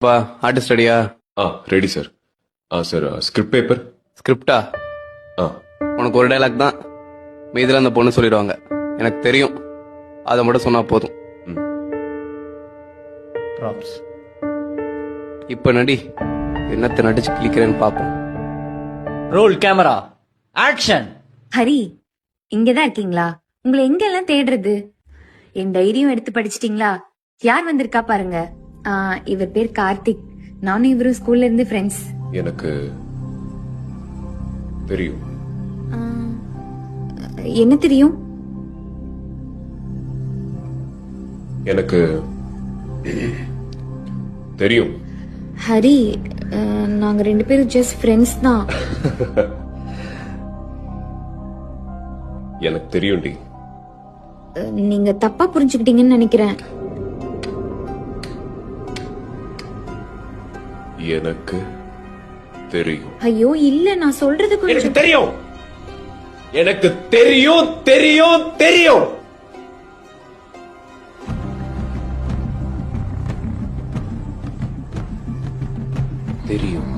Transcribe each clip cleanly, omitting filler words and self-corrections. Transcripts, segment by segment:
பா ஆர்டிஸ்ட் ரெடியா? Ready sir. Sir script paper. ஸ்கிரிப்டா? உனக்கு ஒரு டைலாக் தான், மீதில அந்த பொண்ணு சொல்லிடுவாங்க. எனக்கு தெரியும், அதை மட்டும் சொன்னா போதும். ப்ராப்ஸ். இப்ப நடி, என்னத்தை நடிச்சு கிளிக்கிறேன்னு பாப்போம். Role camera action. ஹரி, இங்கதான் இருக்கீங்களா? உங்களை எங்கெல்லாம் தேடுறது? என் டைரியும் எடுத்து படிச்சிட்டீங்களா? யார் வந்திருக்கா பாருங்க. இவர் பேர் கார்த்திக். நானும் இவரும் ஸ்கூல்ல இருந்து ஃப்ரெண்ட்ஸ். எனக்கு தெரியும். என்ன தெரியும்? எனக்கு தெரியும். ஹரி, நாங்க 2 பேரும் ஜஸ்ட் ஃப்ரெண்ட்ஸ் தான். எனக்கு தெரியும்டி. நீங்க தப்பா புரிஞ்சுக்கிட்டீங்கன்னு நினைக்கிறேன். எனக்கு தெரியும். ஐயோ இல்ல, நான் சொல்றது எனக்கு கொஞ்சம். தெரியும். எனக்கு தெரியும் தெரியும் தெரியும். தெரியும்.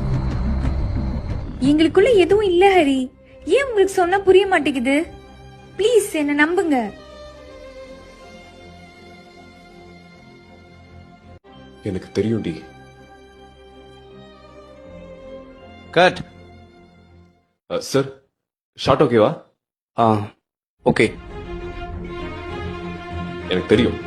எங்களுக்குள்ள எதுவும் இல்ல ஹரி. ஏன் உங்களுக்கு சொன்னா புரிய மாட்டேங்குது? ப்ளீஸ் என்ன நம்புங்க. எனக்கு தெரியும்டி. கட். சார் ஷார்ட் ஓகேவா? ஓகே. எனக்கு தெரியும்.